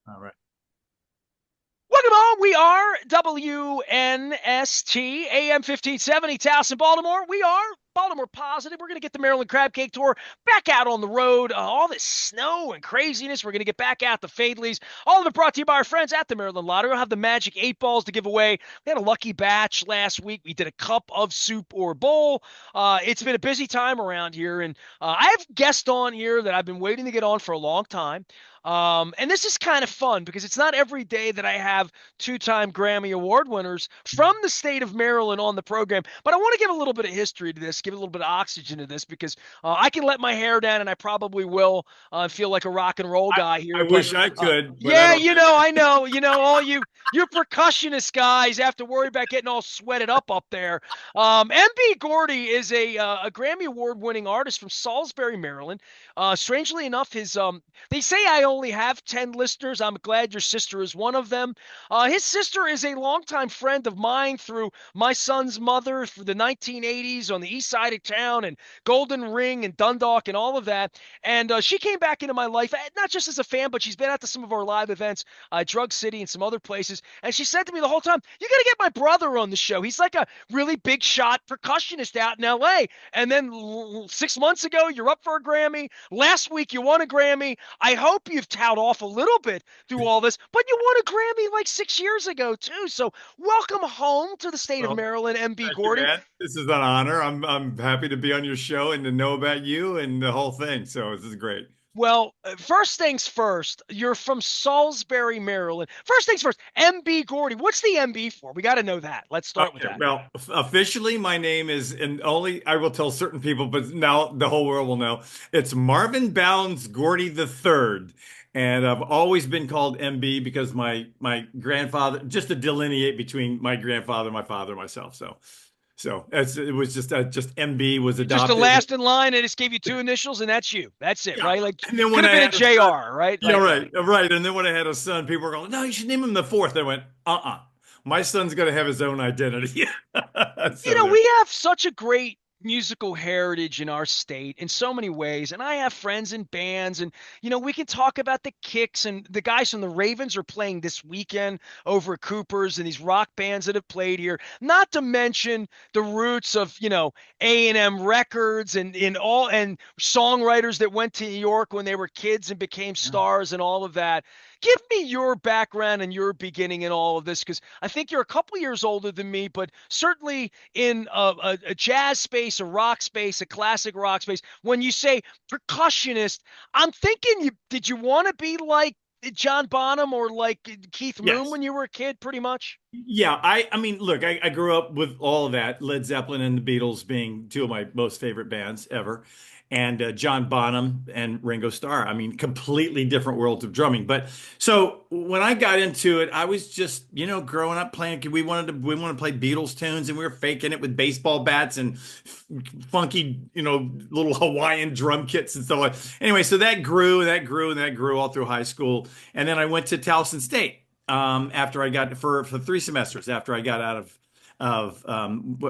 All right. Welcome home. We are WNST AM 1570 Towson, Baltimore. We are Baltimore positive. We're going to get the Maryland Crab Cake Tour back out on the road. All this snow and craziness. We're going to get back out the Fadleys. All of it brought to you by our friends at the Maryland Lottery. We'll have the Magic 8 balls to give away. We had a lucky batch last week. We did a cup of soup or bowl. It's been a busy time around here. And I have guests on here that I've been waiting to get on for a long time. And this is kind of fun because it's not every day that I have two-time Grammy Award winners from the state of Maryland on the program. But I want to give a little bit of history to this, give a little bit of oxygen to this because I can let my hair down and I probably will feel like a rock and roll guy I here. But wish I could, but I yeah, don't. I know, all you percussionist guys have to worry about getting all sweated up there. MB Gordy is a Grammy Award-winning artist from Salisbury, Maryland. Strangely enough, his they say I only have 10 listeners. I'm glad your sister is one of them. His sister is a longtime friend of mine through my son's mother through the 1980s on the east side of town and Golden Ring and Dundalk and all of that. And she came back into my life, not just as a fan, but she's been out to some of our live events, Drug City and some other places. And she said to me the whole time, "You got to get my brother on the show. He's like a really big shot percussionist out in LA." And then 6 months ago, you're up for a Grammy. Last week, you won a Grammy. I hope you've towed off a little bit through all this, but you won a Grammy like 6 years ago, too. So welcome home to the state of Well, Maryland, MB thank you, Gordy. man. This is an honor. I'm happy to be on your show and to know about you and the whole thing. So this is great. Well, first things first, you're from Salisbury, Maryland. First things first, MB Gordy. What's the MB for? We got to know that. Let's start with Okay, that. well, officially, my name is, and only I will tell certain people, but now the whole world will know. It's Marvin Bounds Gordy the Third, and I've always been called MB because my grandfather, just to delineate between my grandfather, my father, myself. So it was just MB was You're just the adopted. last in line. I just gave you two initials, and that's you. That's it, Yeah, right? Like and then could when have I been a had a son, JR, right? yeah, Like right. And then when I had a son, people were going, "No, you should name him the fourth." I went, My son's gonna have his own identity." So there. we have such a great musical heritage in our state in so many ways. And I have friends in bands, and, we can talk about the Kicks, and the guys from the Ravens are playing this weekend over at Cooper's, and these rock bands that have played here, not to mention the roots of, A&M Records and songwriters that went to New York when they were kids and became stars and all of that. Give me your background and your beginning in all of this, because I think you're a couple years older than me, but certainly in a jazz space, a rock space, a classic rock space. When you say percussionist, I'm thinking did you want to be like John Bonham or like Keith Moon Yes. when you were a kid, pretty much? Yeah, I mean, look, I grew up with all of that, Led Zeppelin and the Beatles being two of my most favorite bands ever, and John Bonham and Ringo Starr. I mean, completely different worlds of drumming. But so when I got into it, I was just, growing up playing. We wanted to play Beatles tunes, and we were faking it with baseball bats and funky, little Hawaiian drum kits and stuff like. Anyway, so that grew and that grew and that grew all through high school, and then I went to Towson State after I got for 3 semesters after I got out of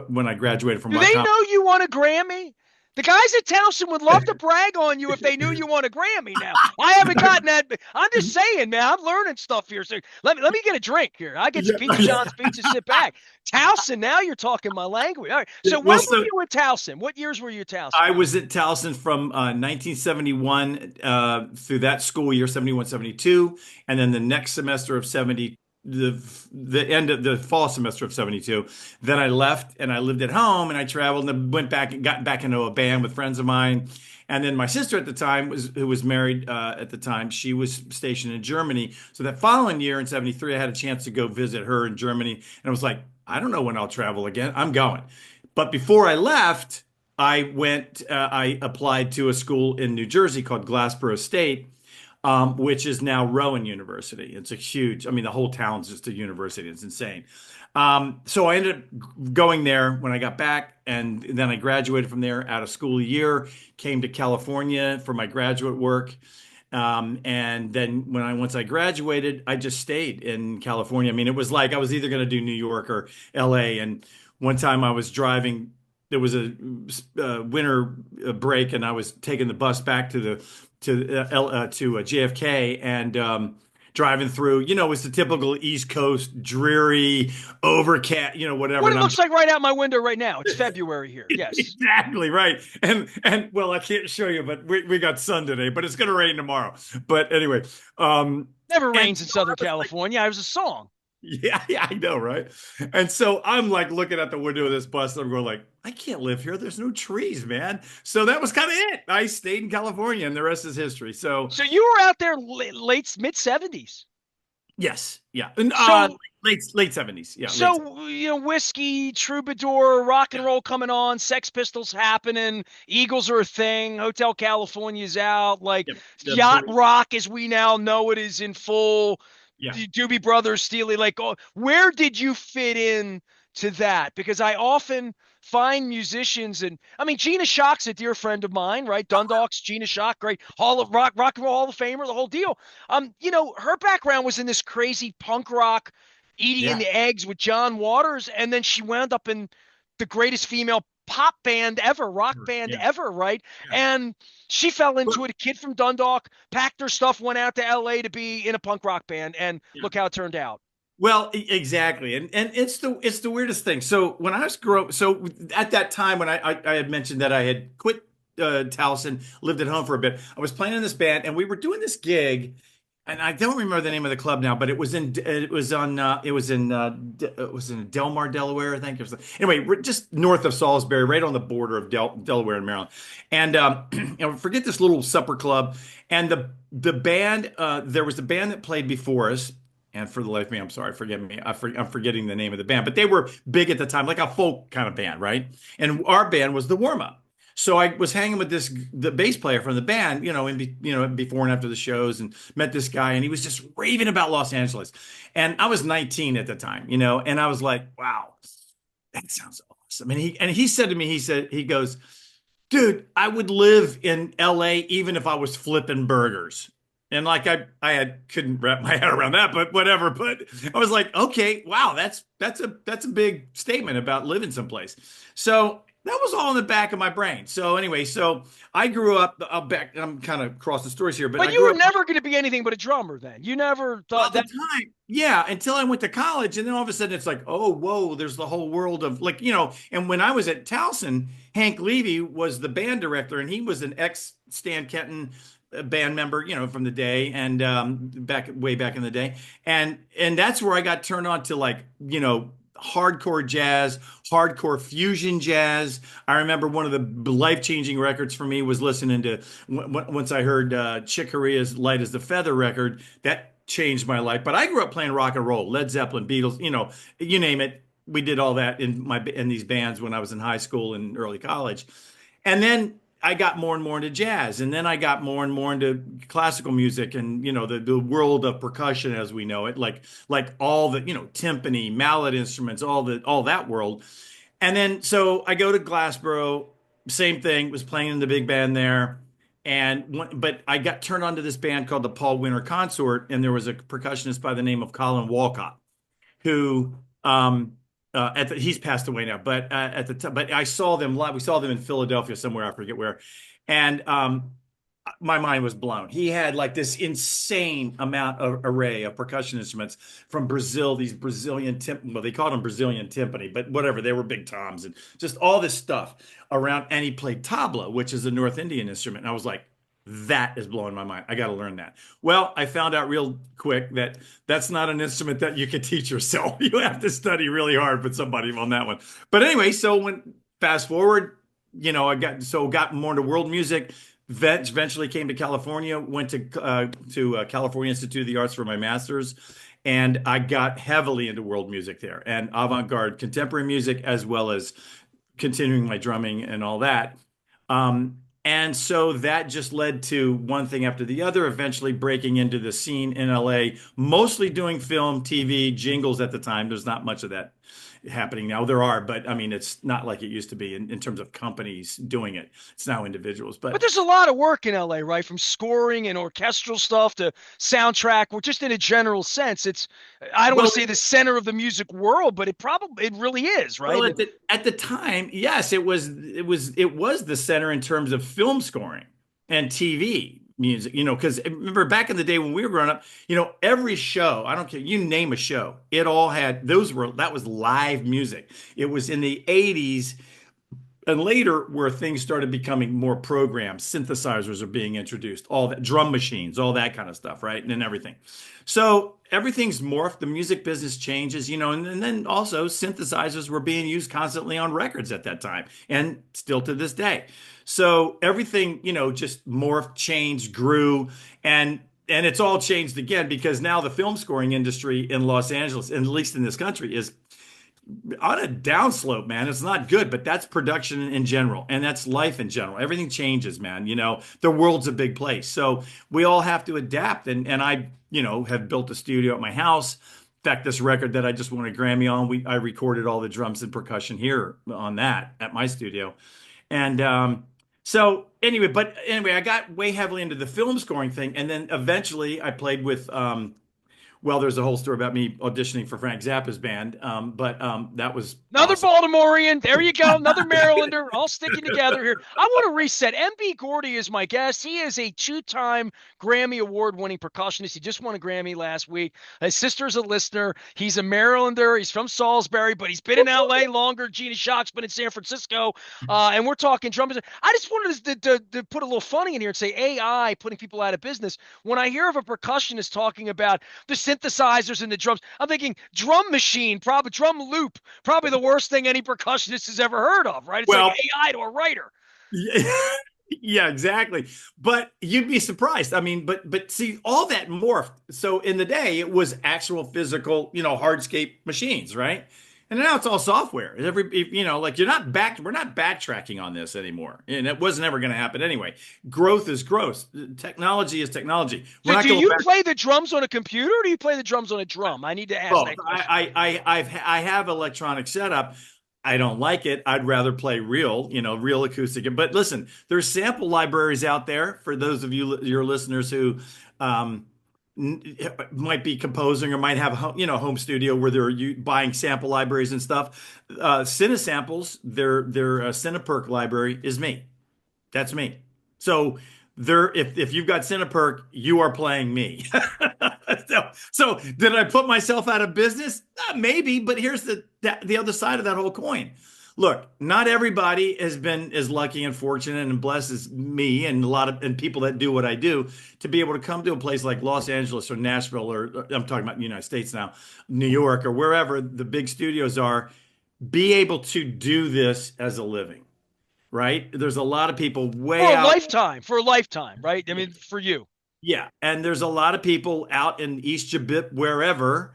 when I graduated from Do my they college. know you won a Grammy? The guys at Towson would love to brag on you if they knew you won a Grammy. Now, I haven't gotten that. I'm just saying, man, I'm learning stuff here. So let me get a drink here. I get some Yeah, Pizza John's pizza, sit back. Towson, now you're talking my language. All right. yeah. So when Well, were so you at Towson? What years were you at Towson? I was at Towson from 1971 through that school year, 71, 72, and then the next semester of 70, the end of the fall semester of 72. Then I left and I lived at home and I traveled and went back and got back into a band with friends of mine. And then my sister at the time who was married at the time, she was stationed in Germany. So that following year in 73, I had a chance to go visit her in Germany. And I was like, I don't know when I'll travel again. I'm going. But before I left, I applied to a school in New Jersey called Glassboro State, which is now Rowan University. It's a huge, I mean, the whole town's just a university. It's insane. So I ended up going there when I got back, and then I graduated from there out of school a year, came to California for my graduate work. And then once I graduated, I just stayed in California. I mean, it was like I was either going to do New York or LA. And one time I was driving, there was a winter break, and I was taking the bus back to JFK, and driving through. It's the typical East Coast, dreary, overcast, whatever. What it And I'm looks like right out my window right now. It's February here. Yes. exactly right. And well, I can't show you, but we got sun today, but it's gonna rain tomorrow. But anyway, Never and rains in so I Southern was like, California. It was a song. yeah, yeah, I know, right? And so I'm like looking at the window of this bus, and I'm going like, I can't live here. There's no trees, man. So that was kind of it. I stayed in California, and the rest is history. So So you were out there late mid 70s. yes, yeah, and So late 70s, yeah, late. so whiskey, troubadour, rock and roll coming on, Sex Pistols happening, Eagles are a thing, Hotel California's out, like Yep, yacht absolutely. rock as we now know it is in full. Yeah. Doobie Brothers, Steely, like, oh, where did you fit in to that? Because I often find musicians, and I mean, Gina Shock's a dear friend of mine, right? Dundalk's Gina Shock, great Hall of Rock and Roll Hall of Famer, the whole deal. Her background was in this crazy punk rock, eating in Yeah. the eggs with John Waters, and then she wound up in the greatest female pop band ever, rock Sure. band Yeah. ever, right? Yeah. And she fell Well, into it. A kid from Dundalk packed her stuff, went out to LA to be in a punk rock band, and yeah. look how it turned out. Well, exactly, and it's the weirdest thing. So when I was growing, so at that time when I had mentioned that I had quit Towson, lived at home for a bit, I was playing in this band, and we were doing this gig, and I don't remember the name of the club now, but it was in Delmar, Delaware, I think. It was anyway, just north of Salisbury, right on the border of Delaware and Maryland, and forget this little supper club, and the band there was a band that played before us. And for the life of me, I'm sorry, forgive me. I'm forgetting the name of the band, but they were big at the time, like a folk kind of band, right? And our band was the warm up. So I was hanging with the bass player from the band, before and after the shows, and met this guy, and he was just raving about Los Angeles. And I was 19 at the time, and I was like, wow, that sounds awesome. And he said to me, he goes, dude, I would live in LA even if I was flipping burgers. And like couldn't wrap my head around that, but whatever. But I was like, okay, wow, that's a big statement about living someplace. So that was all in the back of my brain. So anyway, so I grew up. I'm kind of crossing stories here, but But I you grew were up. never going to be anything but a drummer then. You never Well, thought at the that. time, yeah, until I went to college, and then all of a sudden it's like, oh, whoa, there's the whole world of like, And when I was at Towson, Hank Levy was the band director, and he was an ex Stan Kenton band member, from the day and way back in the day, and that's where I got turned on to like, hardcore jazz, hardcore fusion jazz. I remember one of the life-changing records for me was listening to once I heard Chick Corea's "Light as the Feather" record. That changed my life. But I grew up playing rock and roll, Led Zeppelin, Beatles, you name it. We did all that in these bands when I was in high school and early college. And then I got more and more into jazz, and then I got more and more into classical music, and the world of percussion as we know it, like all the timpani, mallet instruments, all that world. And then so I go to Glassboro, same thing, was playing in the big band there, but I got turned on to this band called the Paul Winter Consort, and there was a percussionist by the name of Colin Walcott who he's passed away now, but at the time, but I saw them live. We saw them in Philadelphia somewhere, I forget where, and my mind was blown. He had like this insane amount of array of percussion instruments from Brazil, these Brazilian well, they called them Brazilian timpani, but whatever, they were big toms and just all this stuff around. And he played tabla, which is a North Indian instrument. And I was like, that is blowing my mind. I got to learn that. Well, I found out real quick that that's not an instrument that you can teach yourself. You have to study really hard with somebody on that one. But anyway, so when fast forward, I got more into world music. Eventually came to California, went to California Institute of the Arts for my master's, and I got heavily into world music there and avant-garde contemporary music as well as continuing my drumming and all that. And so that just led to one thing after the other, eventually breaking into the scene in LA, mostly doing film, TV, jingles at the time. There's not much of that happening now. There are, but I mean, it's not like it used to be in terms of companies doing it. It's now individuals. But But there's a lot of work in LA, right? From scoring and orchestral stuff to soundtrack, or just in a general sense. It's, I don't want well, to say the center of the music world, but it really is, well, right? at the time, yes, it was the center in terms of film scoring and TV. music, because remember back in the day when we were growing up, every show, I don't care, you name a show, it all had, that was live music. It was in the 80s and later where things started becoming more programmed, synthesizers are being introduced, all that, drum machines, all that kind of stuff, right? And everything. So everything's morphed. The music business changes, and then also synthesizers were being used constantly on records at that time and still to this day. So everything, just morphed, changed, grew, and it's all changed again because now the film scoring industry in Los Angeles, and at least in this country, is on a downslope, man. It's not good, but that's production in general, and that's life in general. Everything changes, man. The world's a big place, so we all have to adapt. And I, have built a studio at my house. In fact, this record that I just won a Grammy on, I recorded all the drums and percussion here on that at my studio. And so anyway, I got way heavily into the film scoring thing, and then eventually I played with well, there's a whole story about me auditioning for Frank Zappa's band, but that was Another awesome. Baltimorean. There you go. Another Marylander. All sticking together here. I want to reset. MB Gordy is my guest. He is a two-time Grammy Award-winning percussionist. He just won a Grammy last week. His sister's a listener. He's a Marylander. He's from Salisbury, but he's been in LA longer. Gina Shock's been in San Francisco. And we're talking drums. I just wanted to put a little funny in here and say AI putting people out of business. When I hear of a percussionist talking about the synthesizers and the drums, I'm thinking drum machine, probably drum loop, probably the worst thing any percussionist has ever heard of, right? It's like Well, AI to a writer. yeah, yeah, exactly. But you'd be surprised. I mean, but see, all that morphed. So in the day, it was actual physical, hardscape machines, right? And now it's all software. Like we're not backtracking on this anymore. And it wasn't ever going to happen anyway. Growth is growth. Technology is technology. We're So not do going you back. play the drums on a computer or do you play the drums on a drum? I need to ask Both. that question. I have electronic setup. I don't like it. I'd rather play real, real acoustic. But listen, there's sample libraries out there for those of you, your listeners who um, might be composing or might have a home studio where they're buying sample libraries and stuff. Cinesamples, their Cineperk library is me. That's me. So if you've got Cineperk, you are playing me. So did I put myself out of business? Maybe, but here's the other side of that whole coin. Look, not everybody has been as lucky and fortunate and blessed as me and a lot of and people that do what I do to be able to come to a place like Los Angeles or Nashville or I'm talking about the United States now, New York or wherever the big studios are, be able to do this as a living, right? There's a lot of people way out. For a lifetime, right? I mean, for you. Yeah, and there's a lot of people out in East Jabip, wherever,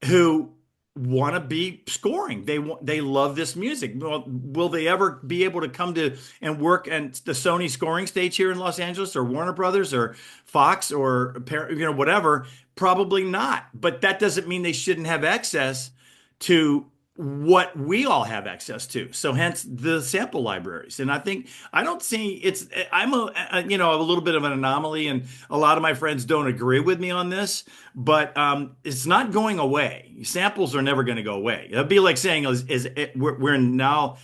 who want to be scoring. They love this music. Well, will they ever be able to come to and work at the Sony scoring stage here in Los Angeles, or Warner Brothers, or Fox, or whatever? Probably not. But that doesn't mean they shouldn't have access to what we all have access to. So hence the sample libraries. And I don't see I'm a little bit of an anomaly and a lot of my friends don't agree with me on this, but it's not going away. Samples are never going to go away. It'd be like saying we're now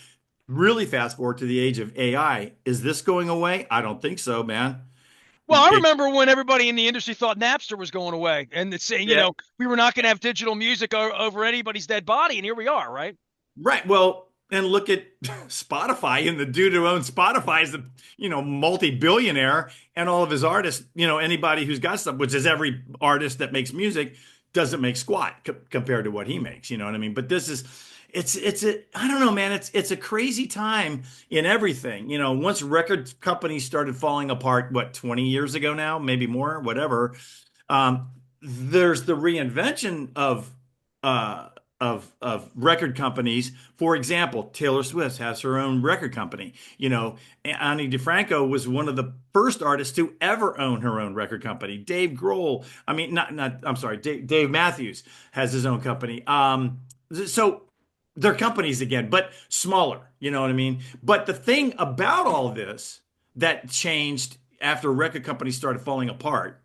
really fast forward to the age of AI. Is this going away? I don't think so, man. Well, I remember when everybody in the industry thought Napster was going away and it's saying, Yeah. we were not going to have digital music over anybody's dead body. And here we are, right? Right. Well, and look at Spotify, and the dude who owns Spotify is a, multi-billionaire, and all of his artists, anybody who's got stuff, which is every artist that makes music, doesn't make squat compared to what he makes. You know what I mean? But I don't know, man. It's a crazy time in everything. Once record companies started falling apart, what, 20 years ago now, maybe more, whatever. There's the reinvention uh, of record companies. For example, Taylor Swift has her own record company. Ani DeFranco was one of the first artists to ever own her own record company. Dave Grohl, I mean, not, I'm sorry, Dave Matthews has his own company. So they're companies again, but smaller. You know what I mean? But the thing about all this that changed after record companies started falling apart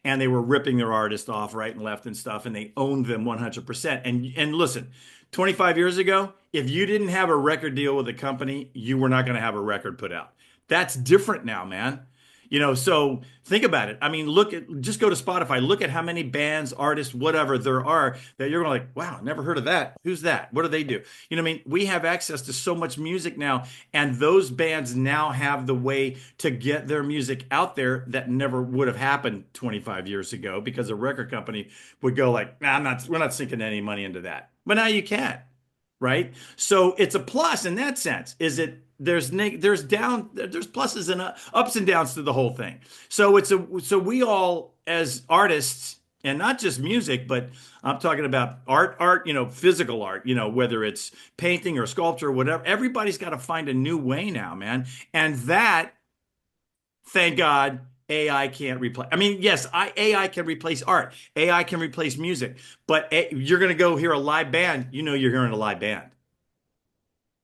and they were ripping their artists off right and left and stuff, and they owned them 100%. And listen, 25 years ago, if you didn't have a record deal with a company, you were not going to have a record put out. That's different now, man. So think about it. I mean, just go to Spotify, look at how many bands, artists, whatever there are that you're going to like, wow, never heard of that. Who's that? What do they do? What I mean? We have access to so much music now, and those bands now have the way to get their music out there that never would have happened 25 years ago because a record company would go like, nah, we're not sinking any money into that. But now you can, right? So it's a plus in that sense. There's pluses and ups and downs to the whole thing. So we all as artists, and not just music, but I'm talking about art, physical art, whether it's painting or sculpture or whatever. Everybody's got to find a new way now, man. And that, thank God, AI can't replace. I mean, yes, AI can replace art. AI can replace music, but you're going to go hear a live band. You're hearing a live band.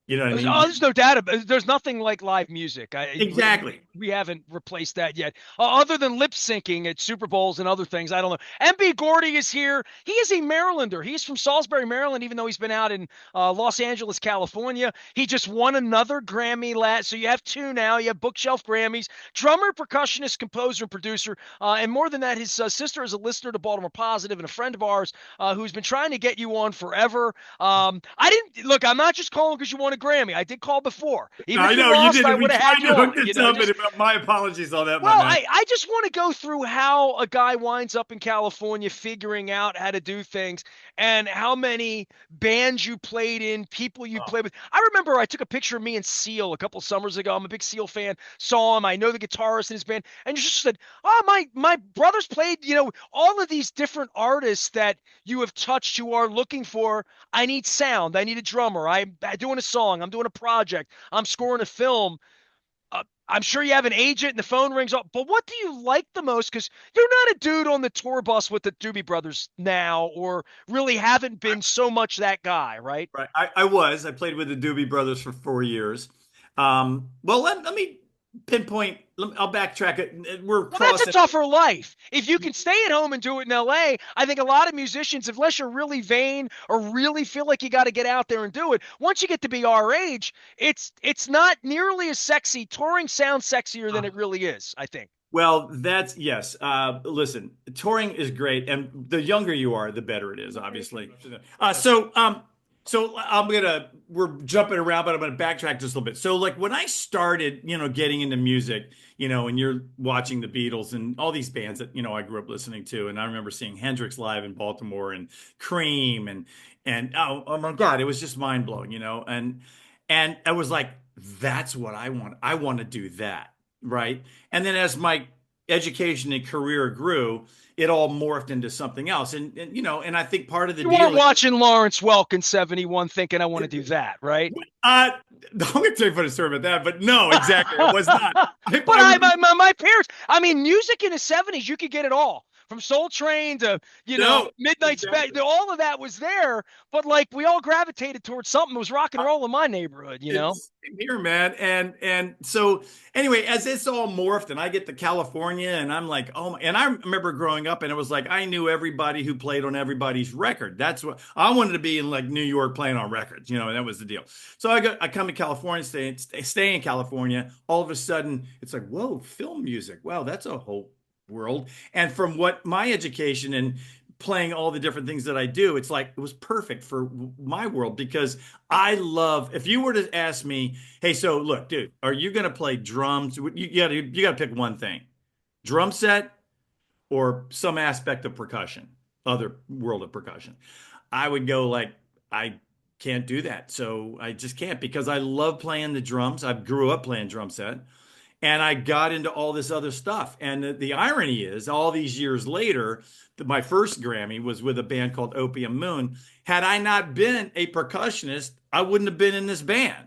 You know what I Oh, mean? there's no doubt about it. There's nothing like live music. Exactly. We haven't replaced that yet. Other than lip syncing at Super Bowls and other things. I don't know. MB Gordy is here. He is a Marylander. He's from Salisbury, Maryland, even though he's been out in Los Angeles, California. He just won another Grammy So you have two now. You have bookshelf Grammys. Drummer, percussionist, composer, and producer. And more than that, his sister is a listener to Baltimore Positive and a friend of ours who's been trying to get you on forever. I didn't look. I'm not just calling because you won a Grammy. I did call before. Even I if you know you lost, I didn't. We would have had tried you to on. hook this up, and my apologies on that, my Well, man. I just want to go through how a guy winds up in California figuring out how to do things and how many bands you played in, people you Oh, played with. I remember I took a picture of me and Seal a couple summers ago. I'm a big Seal fan. Saw him. I know the guitarist in his band. And you just said, oh, my brothers played, all of these different artists that you have touched who are looking for, I need sound. I need a drummer. I'm doing a song. I'm doing a project. I'm scoring a film. I'm sure you have an agent and the phone rings up, but what do you like the most? Because you're not a dude on the tour bus with the Doobie Brothers now, or really haven't been so much that guy, right? right. I played with the Doobie Brothers for 4 years. Well, let me pinpoint. I'll backtrack it. We're Well, that's a crossing. tougher life. If you can stay at home and do it in LA, I think a lot of musicians, unless you're really vain or really feel like you got to get out there and do it, once you get to be our age, it's not nearly as sexy. Touring sounds sexier than it really is, I think. Well, that's yes. Listen, touring is great, and the younger you are, the better it is, obviously. So we're jumping around, but I'm gonna backtrack just a little bit. So, like when I started, getting into music, and you're watching the Beatles and all these bands that I grew up listening to, and I remember seeing Hendrix live in Baltimore and Cream and oh my God, it was just mind blowing, and I was like, that's what I want. I want to do that, right? And then as my education and career grew, it all morphed into something else. And I think part of the You weren't deal is, watching Lawrence Welk in 71 thinking I want to do that, right? uh, I'm going to tell you a funny story about that, but no, exactly. It was not. But my parents, I mean, music in the 70s, you could get it all. From Soul Train to, No, Midnight exactly. all of that was there, but like we all gravitated towards something that was rock and roll in my neighborhood. It's here, man. And so anyway, as it's all morphed and I get to California and I'm like, oh my, and I remember growing up and it was like I knew everybody who played on everybody's record. That's what I wanted to be in, like New York playing on records, and that was the deal. So I come to California, stay in California. All of a sudden it's like, whoa, film music. Wow, that's a whole world. And from what my education and playing all the different things that I do, it's like it was perfect for my world because I love. If you were to ask me, hey, so look, dude, are you going to play drums? You got to pick one thing: drum set or some aspect of percussion, other world of percussion. I would go like I can't do that, so I just can't because I love playing the drums. I grew up playing drum set. And I got into all this other stuff. And the irony is, all these years later, my first Grammy was with a band called Opium Moon. Had I not been a percussionist, I wouldn't have been in this band.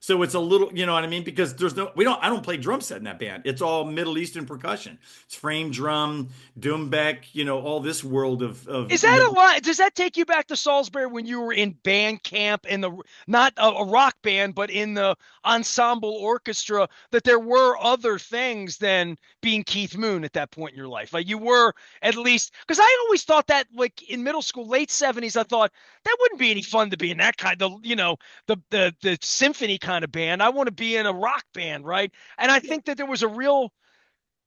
So it's a little, you know what I mean? Because I don't play drum set in that band. It's all Middle Eastern percussion. It's frame drum, doumbek, all this world of Is that a lot? Does that take you back to Salisbury when you were in band camp in the not a rock band, but in the ensemble orchestra? That there were other things than being Keith Moon at that point in your life. Like you were at least because I always thought that like in middle school, late 70s, I thought that wouldn't be any fun to be in that kind of the symphony kind of band. I want to be in a rock band, right? And I think that there was a real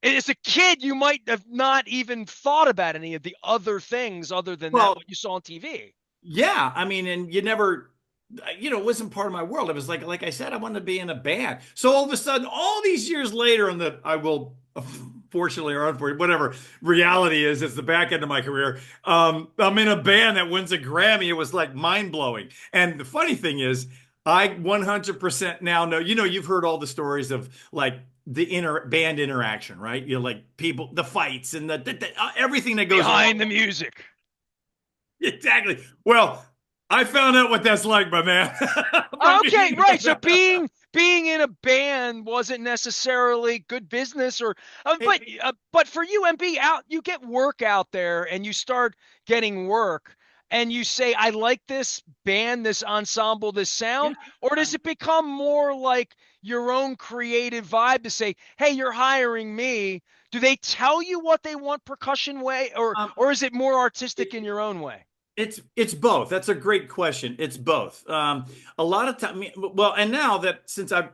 as a kid, you might have not even thought about any of the other things other than that Well, what you saw on TV. yeah, I mean, and you never, it wasn't part of my world. It was like I said, I wanted to be in a band. So all of a sudden, all these years later, I will, fortunately or unfortunately, whatever reality is, it's the back end of my career. I'm in a band that wins a Grammy. It was like mind blowing. And the funny thing is, I 100% now know, you've heard all the stories of like the inner band interaction, right? Like people, the fights and everything that goes Behind along. the music. Exactly. Well, I found out what that's like, my man. From Okay, being, right. So being in a band wasn't necessarily good business, or but for you, MB, out you get work out there, and you start getting work, and you say, I like this band, this ensemble, this yeah. sound, or does it become more like your own creative vibe to say, hey, you're hiring me? Do they tell you what they want percussion way, or Um, or is it more artistic in it, your own way? it's both. That's a great question. It's both. A lot of time, well, and now that since I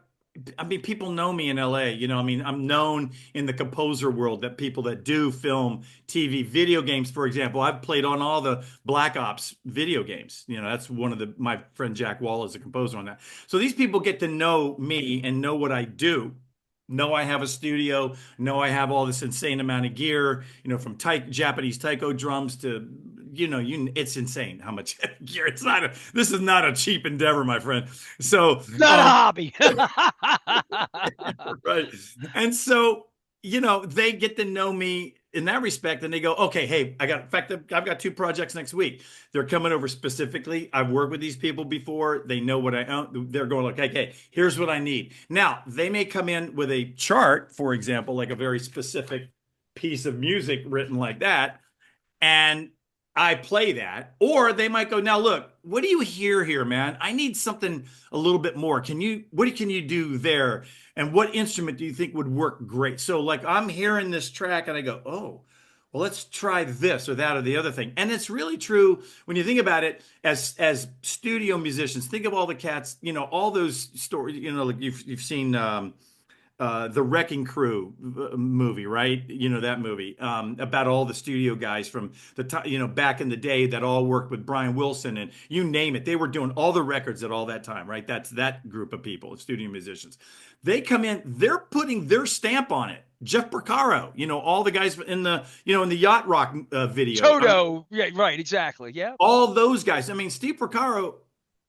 mean, people know me in LA, I mean, I'm known in the composer world that people that do film, TV, video games, for example, I've played on all the Black Ops video games. That's one of my friend Jack Wall is a composer on that. So these people get to know me and know what I do. Know I have a studio, know I have all this insane amount of gear, from Japanese taiko drums to, it's insane how much gear. This is not a cheap endeavor, my friend. So, Not a hobby. right. And so, they get to know me in that respect and they go, okay, hey, in fact, I've got two projects next week. They're coming over specifically. I've worked with these people before. They know what I own. They're going like, okay, here's what I need. Now, they may come in with a chart, for example, like a very specific piece of music written like that. And I play that. Or they might go, now look, what do you hear here, man? I need something a little bit more. What can you do there? And what instrument do you think would work great? So like I'm hearing this track and I go, oh, well, let's try this or that or the other thing. And it's really true when you think about it as studio musicians. Think of all the cats, all those stories, like you've seen the Wrecking Crew movie, right? That movie about all the studio guys from the time, back in the day that all worked with Brian Wilson and you name it. They were doing all the records at all that time, right? That's that group of people, studio musicians. They come in, they're putting their stamp on it. Jeff Porcaro, all the guys in the Yacht Rock video. I mean, Toto, yeah, right, exactly. Yeah. all those guys. I mean, Steve Porcaro,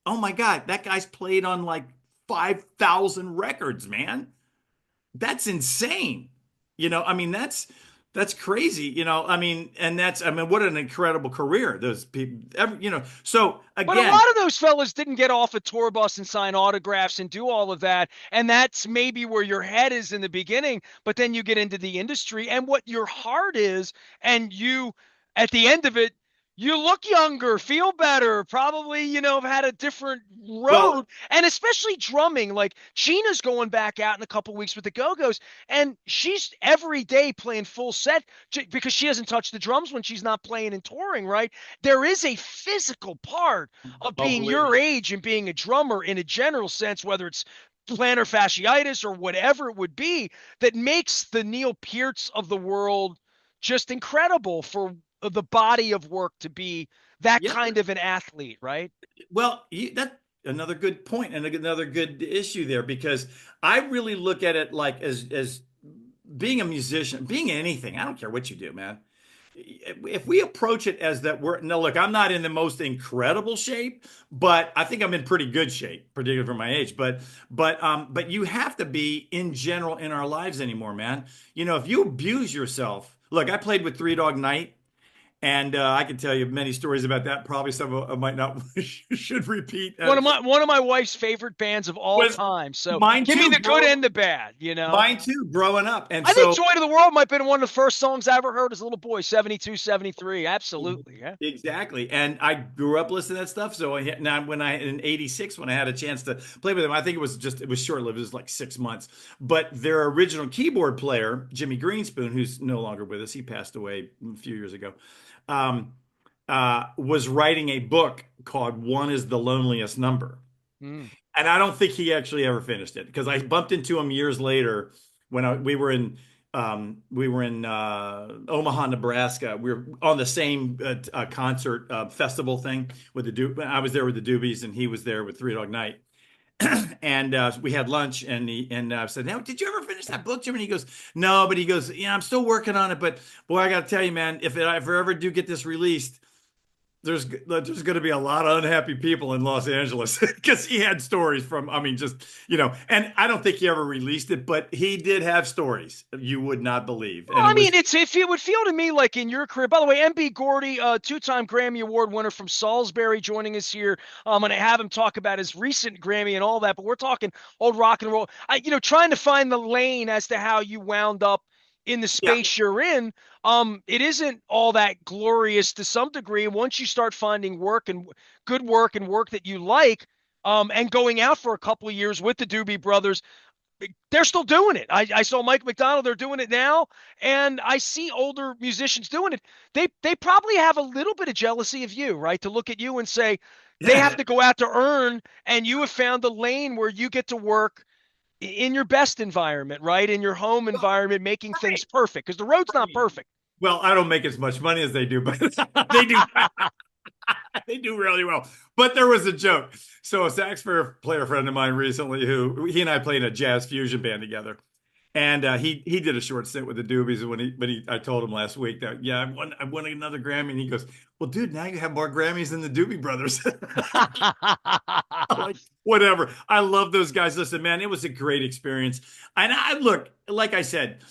oh my God, that guy's played on like 5,000 records, man. That's insane. I mean, that's crazy. I mean, what an incredible career those people, so But a again, lot of those fellas didn't get off a tour bus and sign autographs and do all of that. And that's maybe where your head is in the beginning, but then you get into the industry and what your heart is, and you, at the end of it, you look younger, feel better, probably, have had a different well, road. And especially drumming. Like Gina's going back out in a couple weeks with the Go-Go's, and she's every day playing full set because she doesn't touch the drums when she's not playing and touring, right? There is a physical part of oh, being believe your me. age and being a drummer in a general sense, whether it's plantar fasciitis or whatever it would be, that makes the Neil Pearts of the world just incredible for the body of work to be that Yeah. kind of an athlete, right? Well, that another good point and another good issue there because I really look at it like as being a musician, being anything. I don't care what you do, man. If we approach it as that we're no, look, I'm not in the most incredible shape, but I think I'm in pretty good shape, particularly for my age. But you have to be in general in our lives anymore, man. If you abuse yourself, look, I played with Three Dog Night. And I can tell you many stories about that. Probably some of I might not should repeat. One of my wife's favorite bands of all Was time. So mine give me too, the good bro. and the bad. Mine too, growing up. And I think so Joy to the World might have been one of the first songs I ever heard as a little boy, 72, 73. Absolutely. Yeah. exactly. And I grew up listening to that stuff. So now when I in '86 when I had a chance to play with them, I think it was short lived. It was like 6 months. But their original keyboard player, Jimmy Greenspoon, who's no longer with us, he passed away a few years ago. Um, was writing a book called "One Is the Loneliest Number." Mm. And I don't think he actually ever finished it because I bumped into him years later when we were in we were in Omaha, Nebraska. We were on the same concert festival thing with I was there with the Doobies, and he was there with Three Dog Night. And we had lunch, and he and said, "Now, did you ever finish that book, Jim?" And he goes, "No," but he goes, "Yeah, I'm still working on it. But boy, I got to tell you, man, if I ever do get this released, there's going to be a lot of unhappy people in Los Angeles," because he had stories from, I mean, just, and I don't think he ever released it, but he did have stories you would not believe. Well, And I it mean, was, it would feel to me like in your career. By the way, MB Gordy, two-time Grammy Award winner from Salisbury, joining us here. I'm going to have him talk about his recent Grammy and all that. But we're talking old rock and roll. Trying to find the lane as to how you wound up in the yeah, space you're in. It isn't all that glorious to some degree. And once you start finding work and work that you like, and going out for a couple of years with the Doobie Brothers, they're still doing it. I saw Mike McDonald, they're doing it now, and I see older musicians doing it. They probably have a little bit of jealousy of you, right? To look at you and say they have yeah, to go out to earn, and you have found the lane where you get to work in your best environment, right? In your home environment, making things right. perfect, because the road's not perfect. Well, I don't make as much money as they do, but they do. They do really well. But there was a joke. So a sax player friend of mine recently, who he and I played in a jazz fusion band together, and he did a short stint with the Doobies. I told him last week that, yeah, I won another Grammy, and he goes, "Well, dude, now you have more Grammys than the Doobie Brothers." I'm like, whatever. I love those guys. Listen, man, it was a great experience. And I look, like I said,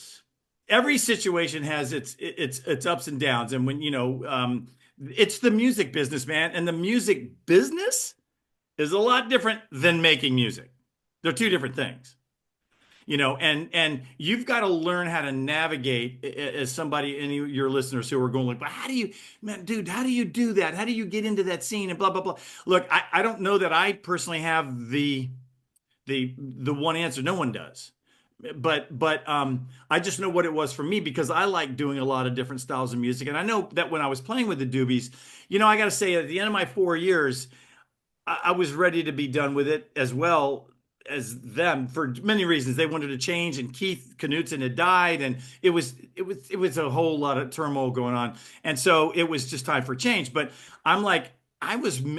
every situation has its ups and downs, and when it's the music business, man, and the music business is a lot different than making music. They're two different things, and you've got to learn how to navigate as somebody, any of your listeners who are going like, but how do you, man, dude, how do you do that? How do you get into that scene and blah blah blah? Look, I don't know that I personally have the one answer. No one does. But I just know what it was for me, because I like doing a lot of different styles of music. And I know that when I was playing with the Doobies, I got to say, at the end of my 4 years, I was ready to be done with it as well as them, for many reasons. They wanted to change, and Keith Knutson had died, and it was a whole lot of turmoil going on, and so it was just time for change. But I'm like,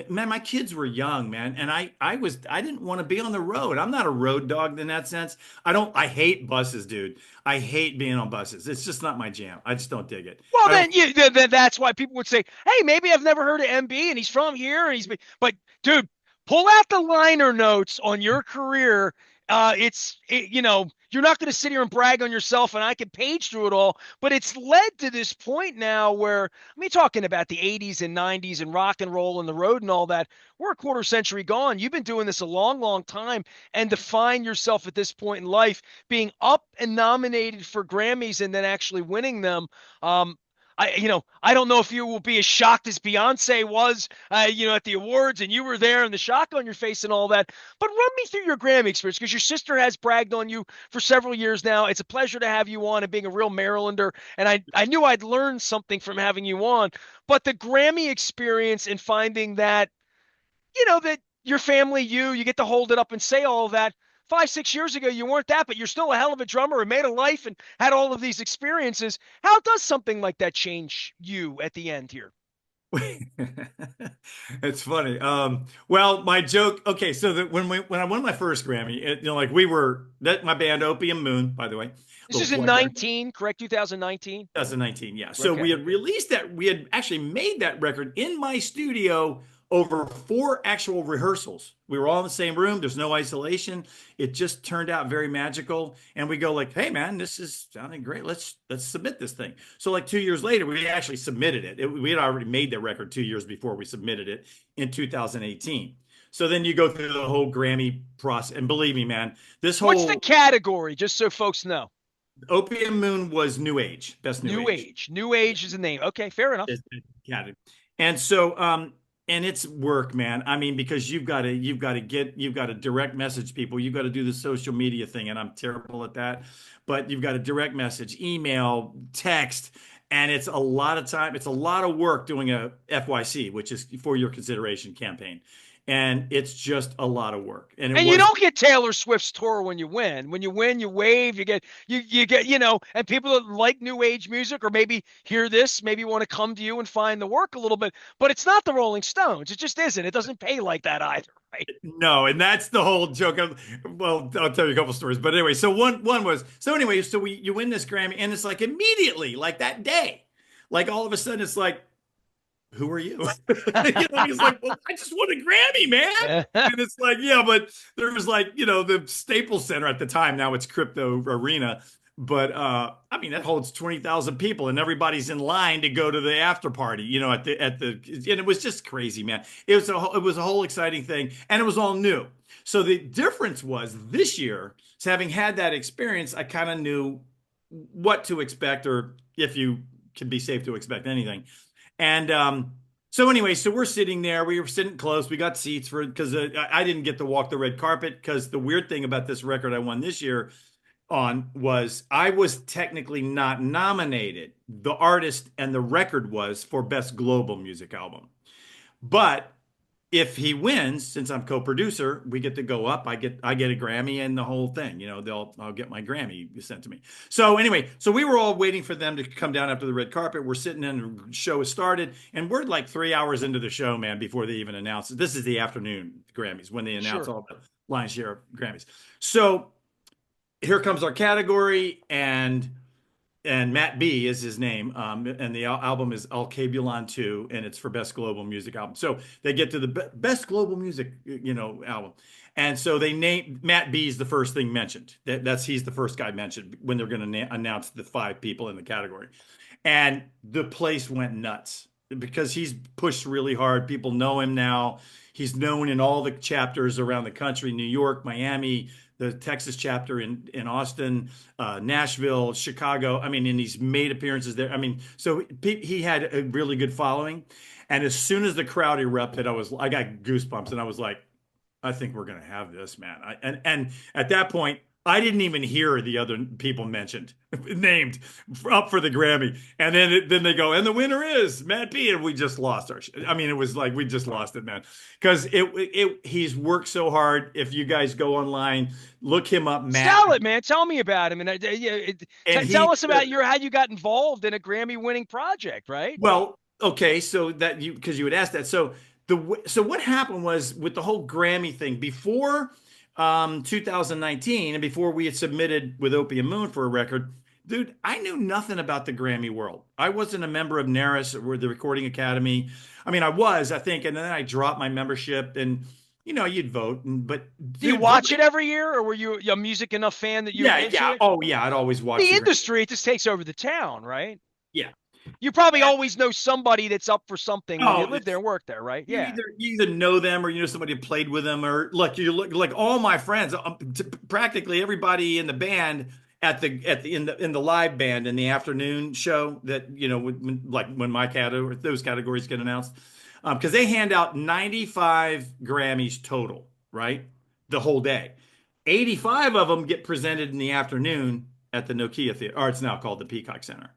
man, my kids were young, man, and I didn't want to be on the road. I'm not a road dog in that sense. I hate buses, dude. I hate being on buses. It's just not my jam. I just don't dig it. Well, I don't. then that's why people would say, "Hey, maybe I've never heard of MB, and he's from here, and but dude, pull out the liner notes on your career. You're not going to sit here and brag on yourself, and I can page through it all, but it's led to this point now where, I mean, talking about the 80s and 90s and rock and roll and the road and all that, we're a quarter century gone. You've been doing this a long, long time, and to find yourself at this point in life being up and nominated for Grammys and then actually winning them. I don't know if you will be as shocked as Beyonce was, at the awards, and you were there and the shock on your face and all that. But run me through your Grammy experience, because your sister has bragged on you for several years now. It's a pleasure to have you on, and being a real Marylander. And I knew I'd learned something from having you on. But the Grammy experience and finding that, that your family, you get to hold it up and say all of that. 5, 6 years ago, you weren't that, but you're still a hell of a drummer and made a life and had all of these experiences. How does something like that change you at the end here? It's funny. Well, my joke. Okay, so when I won my first Grammy, like we were that my band Opium Moon, by the way, This little is in plug there. 19, correct? 2019? 2019, yeah. So we Okay. had released that. We had actually made that record in my studio over 4 actual rehearsals. We were all in the same room. There's no isolation. It just turned out very magical. And we go like, "Hey, man, this is sounding great. Let's submit this thing." So like 2 years later, we actually submitted it. We had already made the record 2 years before we submitted it in 2018. So then you go through the whole Grammy process, and believe me, man, this What's the whole category, just so folks know? Opium Moon was New Age, best New New Age. Age. New Age is the name. Okay, fair enough. Yeah. And so, and it's work, man. I mean, because you've got to direct message people. You've got to do the social media thing, and I'm terrible at that. But you've got to direct message, email, text, and it's a lot of time. It's a lot of work doing a FYC, which is for your consideration campaign. and it's just a lot of work. And it And you was don't get Taylor Swift's tour when you win. When you win, you wave, you get, and people that like new age music or maybe hear this, maybe want to come to you and find the work a little bit. But it's not the Rolling Stones. It just isn't. It doesn't pay like that either, right? no, and that's the whole joke of, well, I'll tell you a couple stories. But anyway, so one was, so anyway, so you win this Grammy, and it's like immediately, like that day, like all of a sudden it's like, who are you? He's like, well, I just won a Grammy, man. And it's like, yeah, but there was like, the Staples Center at the time. Now it's Crypto Arena. But I mean, that holds 20,000 people, and everybody's in line to go to the after party, and it was just crazy, man. It was a whole exciting thing, and it was all new. So the difference was this year, so having had that experience, I kind of knew what to expect, or if you can be safe to expect anything. And so anyway, so we're sitting there. We were sitting close. We got seats because I didn't get to walk the red carpet, because the weird thing about this record I won this year on was I was technically not nominated. The artist and the record was for Best Global Music Album. But if he wins, since I'm co-producer, we get to go up. I get a Grammy and the whole thing. I'll get my Grammy sent to me. So anyway, so we were all waiting for them to come down after the red carpet. We're sitting in, the show has started, and we're like 3 hours into the show, man, before they even announce it. This is the afternoon Grammys when they announce Sure. all the lion's share of Grammys. So here comes our category, and Matt B is his name. And the album is Al Kabulon 2, and it's for Best Global Music Album. So they get to the Best Global Music, album. And so they name Matt B is the first thing mentioned. He's the first guy mentioned when they're going to announce the 5 people in the category. And the place went nuts because he's pushed really hard. People know him now. He's known in all the chapters around the country, New York, Miami, the Texas chapter in Austin, Nashville, Chicago. I mean, and he's made appearances there. I mean, so he had a really good following. And as soon as the crowd erupted, I got goosebumps, and I was like, I think we're gonna have this, man. And at that point, I didn't even hear the other people mentioned, named up for the Grammy. And then they go, and the winner is Matt B. And we just lost our. I mean, it was like we just lost it, man, because he's worked so hard. If you guys go online, look him up, Matt. Sell it, man. Tell me about him, and And tell us about how you got involved in a Grammy-winning project, right? well, okay, so that because you had asked that. So what happened was with the whole Grammy thing before 2019, and before we had submitted with Opium Moon for a record, dude, I knew nothing about the Grammy world. I wasn't a member of NARAS or the Recording Academy. I mean, I think, and then I dropped my membership, and you'd vote, but Do you dude, watch it every year, or were you a music enough fan that you were yeah, into yeah, it? oh yeah, I'd always watch The the Grammy. industry, it just takes over the town, right? Yeah. You probably always know somebody that's up for something when you Oh, live there and work there, right? you Yeah. either know them, or somebody who played with them, or look like all my friends, practically everybody in the band in the live band in the afternoon show that when my category, those categories get announced, because they hand out 95 Grammys total, right, the whole day. 85 of them get presented in the afternoon at the Nokia Theater, or it's now called the Peacock Center.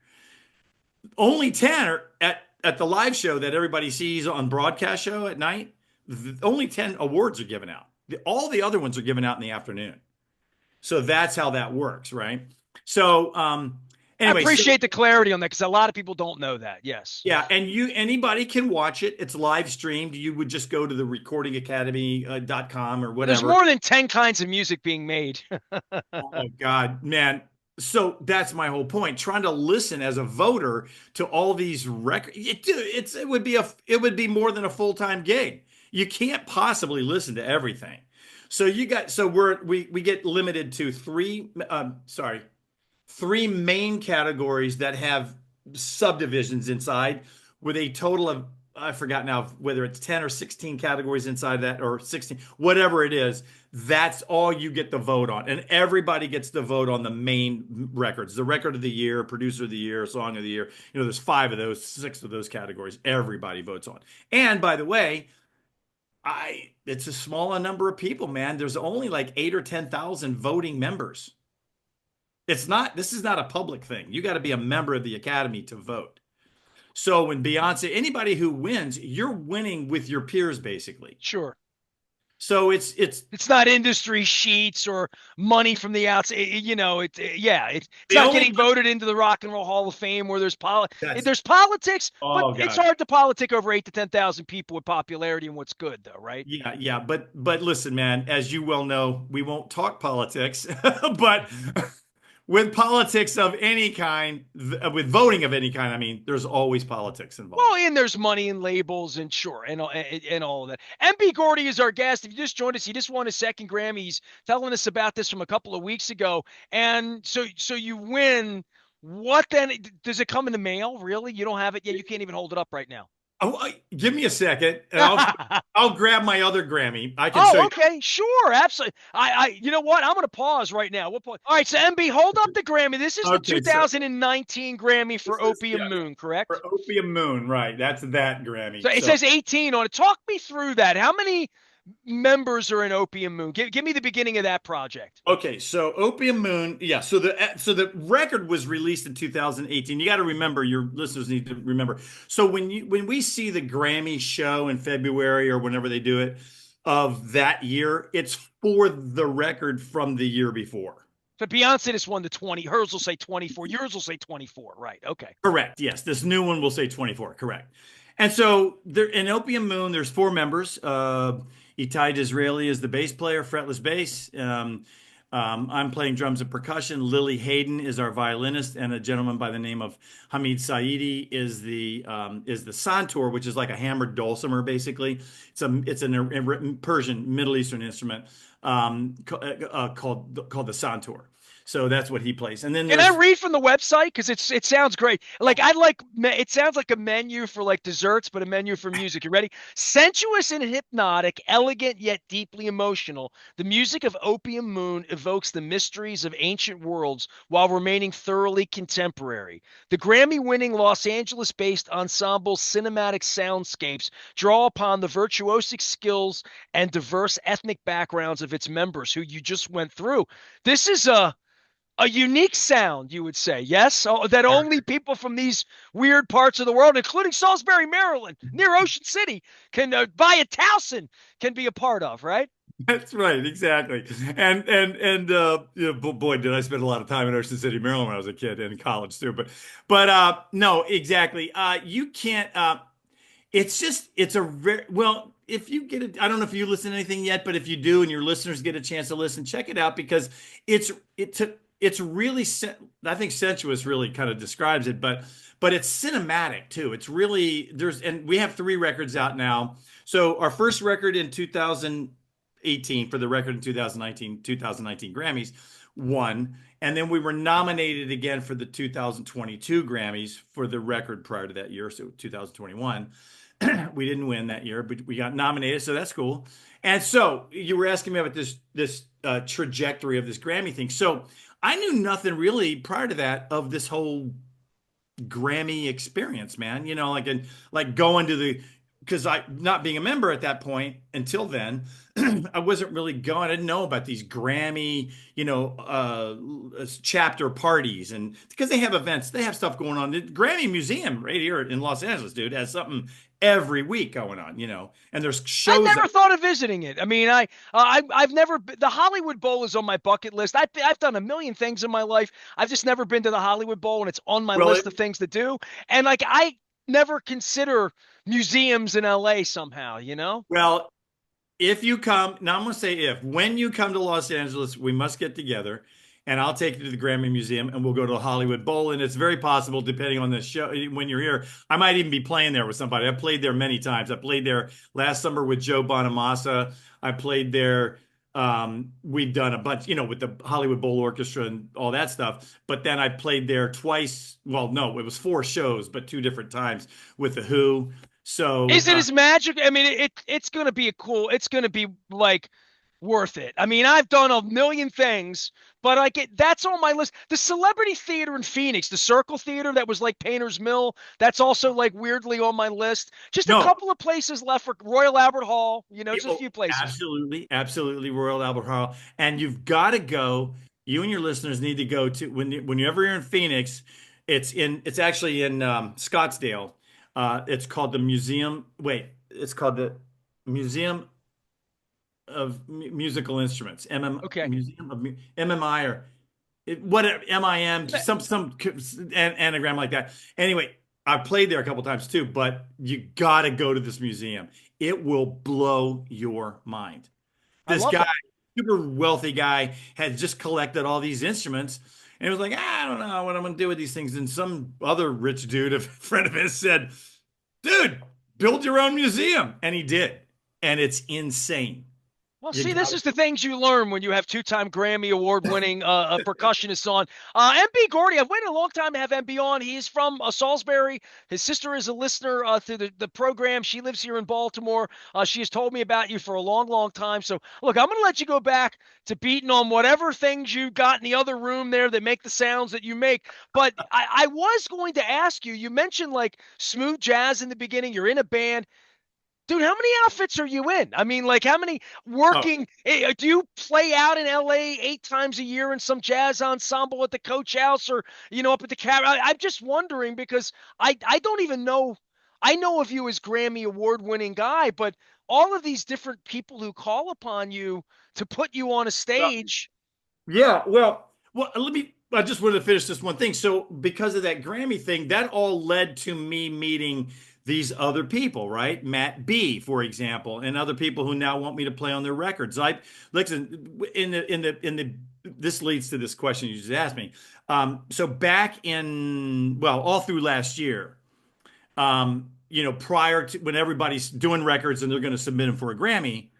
Only 10 are at the live show that everybody sees on broadcast show at night. Only 10 awards are given out. All the other ones are given out in the afternoon. So that's how that works, right? So I anyway, appreciate the clarity on that because a lot of people don't know that. Yes. yeah, and anybody can watch it. It's live streamed. You would just go to the recordingacademy.com or There's whatever. more than 10 kinds of music being made. Oh God, man. So that's my whole point. Trying to listen as a voter to all these records, it would be more than a full-time gig. You can't possibly listen to everything. We get limited to three main categories that have subdivisions inside, with a total of, I forgot now whether it's 10 or 16 categories inside that, or 16, whatever it is. That's all you get to vote on. And everybody gets to vote on the main records, the record of the year, producer of the year, song of the year. There's 5 of those, 6 of those categories everybody votes on. And by the way, it's a small number of people, man. There's only like 8 or 10,000 voting members. This is not a public thing. You got to be a member of the Academy to vote. So when Beyonce, anybody who wins, you're winning with your peers, basically. Sure. So it's It's not industry sheets or money from the outside. Yeah, it's the not only getting voted into the Rock and Roll Hall of Fame where that's there's politics, but oh it's God. hard to politic over 8 to 10,000 people with popularity and what's good though, right? Yeah, yeah, but listen, man, as you well know, we won't talk politics, but with politics of any kind, with voting of any kind, I mean, there's always politics Well, involved. and there's money and labels and sure, and all of that. MB Gordy is our guest. If you just joined us, he just won his second Grammy. He's telling us about this from a couple of weeks ago. And so you win. What then? Does it come in the mail? Really? You don't have it yet? You can't even hold it up right now. Give me a second, and I'll grab my other Grammy. I can show Oh, you. okay, sure, absolutely. You know what? I'm going to pause right now. We'll pause. All right, so MB, hold up the Grammy. This is the Okay, so 2019 Grammy this for is Opium yes Moon, correct? for Opium Moon, right? That's that So Grammy. it So says 18 on it. Talk me through that. How many members are in Opium Moon? Give me the beginning of that project. okay, so Opium Moon, yeah. So the record was released in 2018. You got to remember, your listeners need to remember. So when we see the Grammy show in February or whenever they do it of that year, it's for the record from the year before. So Beyonce just won the 20. Hers will say 24. Yours will say 24. Right. Okay. Correct. Yes, this new one will say 24. Correct. And so there in Opium Moon, there's four members. Itai Disraeli is the bass player, fretless bass. I'm playing drums and percussion. Lily Hayden is our violinist, and a gentleman by the name of Hamid Saidi is the santur, which is like a hammered dulcimer, basically. It's a Persian Middle Eastern instrument called the santur. So that's what he plays. And then Can I there's read from the website? Because it sounds great. It sounds like a menu for like desserts, but a menu for music. You ready? Sensuous and hypnotic, elegant yet deeply emotional. The music of Opium Moon evokes the mysteries of ancient worlds while remaining thoroughly contemporary. The Grammy-winning Los Angeles-based ensemble cinematic soundscapes draw upon the virtuosic skills and diverse ethnic backgrounds of its members, who you just went through. This is a unique sound, you would say, yes? Oh, that only people from these weird parts of the world, including Salisbury, Maryland, near Ocean City, can via Towson, can be a part of, right? That's right, exactly. Boy, did I spend a lot of time in Ocean City, Maryland when I was a kid and in college too. But no, exactly. You can't. It's a rare. Well, if you get it, I don't know if you listen to anything yet, but if you do, and your listeners get a chance to listen, check it out because it's it's really. I think sensuous really kind of describes it, but it's cinematic too. It's really and we have three records out now. So our first record in 2018 for the record in 2019 Grammys won. And then we were nominated again for the 2022 Grammys for the record prior to that year, so 2021. We didn't win that year, but we got nominated, so that's cool. And so you were asking me about this trajectory of this Grammy thing. So I knew nothing really prior to that of this whole Grammy experience, man. Like going to the because I not being a member at that point until then, I wasn't really going. I didn't know about these Grammy, chapter parties, and because they have events, they have stuff going on. The Grammy Museum right here in Los Angeles, dude, has something every week going on, and there's I've shows. never thought of visiting it. I mean, I've never the Hollywood Bowl is on my bucket list. I've done a million things in my life. I've just never been to the Hollywood Bowl, and it's on my Well, list of things to do. And like I never consider museums in LA somehow, you know? well, if you come, now I'm going to say when you come to Los Angeles, we must get together and I'll take you to the Grammy Museum and we'll go to the Hollywood Bowl. And it's very possible, depending on the show, when you're here, I might even be playing there with somebody. I've played there many times. I played there last summer with Joe Bonamassa. I played there. We've done a bunch, with the Hollywood Bowl Orchestra and all that stuff. But then I played there twice. Well, no, it was four shows, but two different times with the Who. So, Is it as magic? I mean, it's gonna be it's gonna be like worth it. I mean, I've done a million things, but that's on my list. The Celebrity Theater in Phoenix, the Circle Theater that was like Painter's Mill, that's also like weirdly on my list. Just a no, couple of places left for Royal Albert Hall, just a oh, few places. absolutely, absolutely, Royal Albert Hall, and you've got to go. You and your listeners need to go to whenever you're in Phoenix. It's actually in Scottsdale. It's called the Museum. Wait, it's called the Museum of musical instruments, Okay. Museum of MMI or whatever MIM, some anagram like that. Anyway, I played there a couple times too, but you got to go to this museum. It will blow your mind. I This love guy, that. super wealthy guy, had just collected all these instruments. And he was like, I don't know what I'm going to do with these things. And some other rich dude, a friend of his, said, dude, build your own museum. And he did. And it's insane. Well, You see, this got is the things you learn when you have two-time Grammy Award-winning percussionist on. MB Gordy, I've waited a long time to have MB on. He's from Salisbury. His sister is a listener through the program. She lives here in Baltimore. She has told me about you for a long, long time. So, look, I'm going to let you go back to beating on whatever things you got in the other room there that make the sounds that you make. But I was going to ask you, you mentioned like smooth jazz in the beginning. You're in a band. Dude, how many outfits are you in? I mean, like, how many oh, working? Do you play out in LA 8 times a year in some jazz ensemble at the Coach House or, up at the Cab? I'm just wondering because I don't even know. I know of you as Grammy Award-winning guy, but all of these different people who call upon you to put you on a stage. yeah. Well, let me. I just wanted to finish this one thing. So, because of that Grammy thing, that all led to me meeting these other people, right? Matt B, for example, and other people who now want me to play on their records. I listen in the. This leads to this question you just asked me. So back in all through last year, prior to when everybody's doing records and they're going to submit them for a Grammy.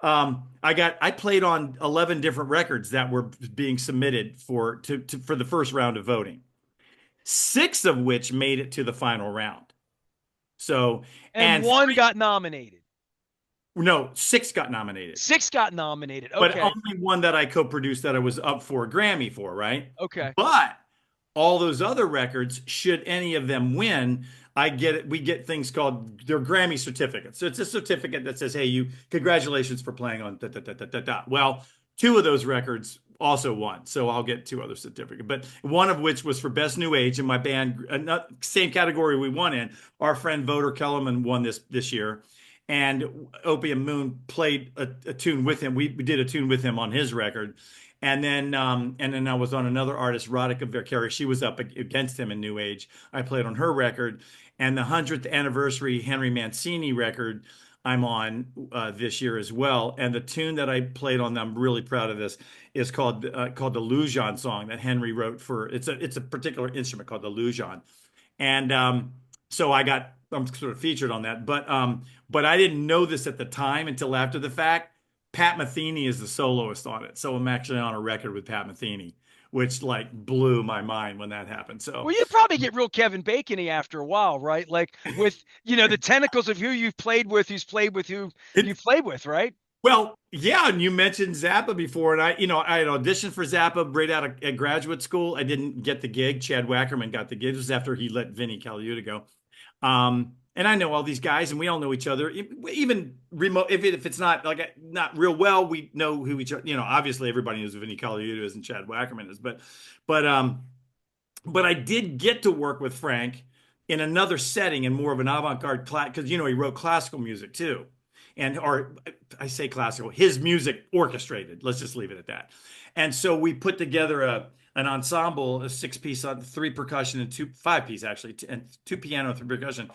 I played on 11 different records that were being submitted for the first round of voting. Six of which made it to the final round. So, And and one got nominated. no, six got nominated, Six got nominated. but Okay. only one that I co-produced that I was up for a Grammy for, right? Okay. But all those other records, should any of them win, we get things called they're Grammy certificates. So it's a certificate that says, hey, congratulations for playing on da, da, da, da, da, da. Well, two of those records also won. So I'll get two other certificates, but one of which was for Best New Age in my band, same category we won in. Our friend Voter Kellerman won this year. And Opium Moon played a tune with him. We did a tune with him on his record. And then I was on another artist, Radhika Verkari. She was up against him in New Age. I played on her record, and the 100th anniversary Henry Mancini record I'm on this year as well. And the tune that I played on, I'm really proud of this, is called the Lujan song that Henry wrote for. It's a particular instrument called the Lujan, and so I'm sort of featured on that. But I didn't know this at the time until after the fact. Pat Metheny is the soloist on it. So I'm actually on a record with Pat Metheny, which like blew my mind when that happened. So Well, you probably get real Kevin Bacon-y after a while, right? Like with, the tentacles of who you've played with, who's played with who it, you've played with, right? well, yeah, and you mentioned Zappa before, and I had auditioned for Zappa right out of at graduate school. I didn't get the gig. Chad Wackerman got the gig. This was after he let Vinnie Colaiuta go. And I know all these guys, and we all know each other. Even remote, if it's not like not real well, we know who each other. Obviously everybody knows who Vinnie Colaiuta is and Chad Wackerman is, but but I did get to work with Frank in another setting and more of an avant-garde class because he wrote classical music too, or I say classical, his music orchestrated. Let's just leave it at that. And so we put together an ensemble, a 6-piece, three percussion and five piece actually, and two piano, three percussion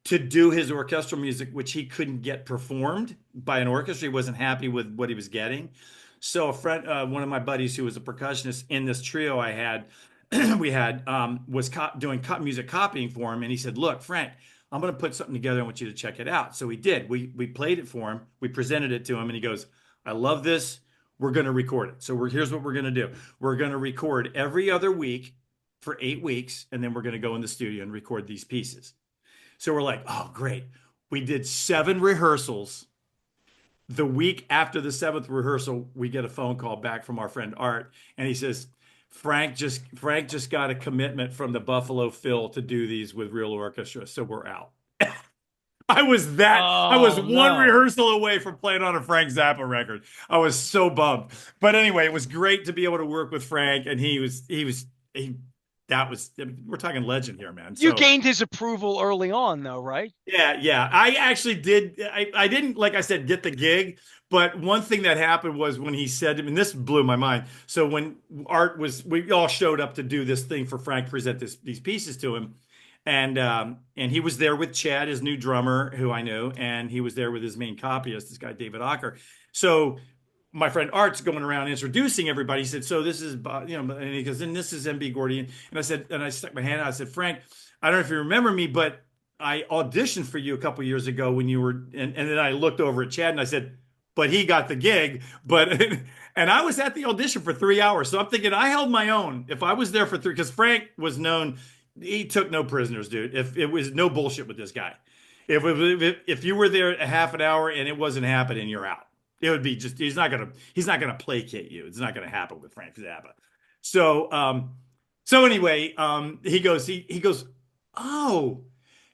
to do his orchestral music, which he couldn't get performed by an orchestra. He wasn't happy with what he was getting. So a friend, one of my buddies who was a percussionist in this trio I had, was doing music copying for him, and he said, "Look, Frank, I'm going to put something together. I want you to check it out." So he did. We played it for him. We presented it to him, and he goes, "I love this. We're going to record it. So here's what we're going to do. We're going to record every other week for 8 weeks, and then we're going to go in the studio and record these pieces." So we're like, "Oh, great." We did 7 rehearsals. The week after the 7th rehearsal, we get a phone call back from our friend Art, and he says, Frank just got a commitment from the Buffalo Phil to do these with real orchestra, so we're out. I was Oh one no. rehearsal away from playing on a Frank Zappa record. I was so bummed. But anyway, it was great to be able to work with Frank, and he that was, we're talking legend here, man. You So gained his approval early on, though, right? yeah, yeah. I actually did. I didn't, like I said, get the gig. But one thing that happened was when he said, and this blew my mind. So when Art was, we all showed up to do this thing for Frank, present these pieces to him. And he was there with Chad, his new drummer, who I knew, and he was there with his main copyist, this guy, David Ocker. So my friend Art's going around introducing everybody. He said, "So this is, and he goes, and this is MB Gordy." And I said, and I stuck my hand out. I said, "Frank, I don't know if you remember me, but I auditioned for you a couple years ago when you were," and then I looked over at Chad and I said, "But he got the gig." But and I was at the audition for 3 hours. So I'm thinking I held my own. If I was there for three, because Frank was known, he took no prisoners, dude. If it was no bullshit with this guy. If you were there a half an hour and it wasn't happening, you're out. It would be just he's not gonna placate you. It's not gonna happen with Frank Zappa. So so anyway, he goes, "Oh,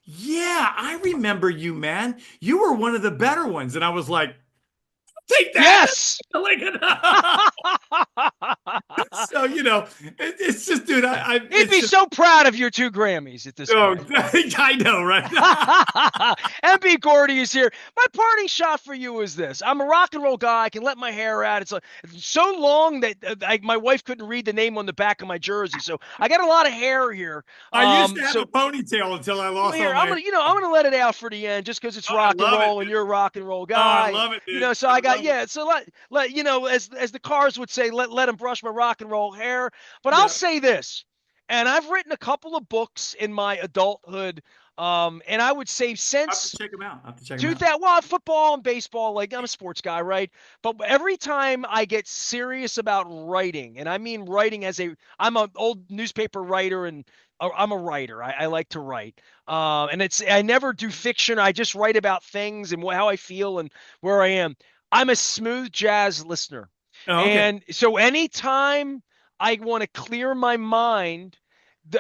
yeah, I remember you, man. You were one of the better ones." And I was like, "Take that." Yes. Like, so it's just, dude, He'd it's be just, so proud of your 2 Grammys at this oh, point. I know, right? MB Gordy is here. My parting shot for you is this. I'm a rock and roll guy. I can let my hair out. It's so long that my wife couldn't read the name on the back of my jersey. So I got a lot of hair here. I used to have a ponytail until I lost all my I'm gonna let it out for the end just because it's rock and roll and you're a rock and roll guy. I love it, dude. So I got So let as the Cars would say, let him brush my rock and roll hair. But I'll say this, and I've written a couple of books in my adulthood. And I would say I have since to check them out. I have to check them do out. that. Well, football and baseball, like I'm a sports guy, right? But every time I get serious about writing, and I mean writing I'm an old newspaper writer and I'm a writer. I like to write. And I never do fiction. I just write about things and how I feel and where I am. I'm a smooth jazz listener. Oh, okay. And so anytime I want to clear my mind,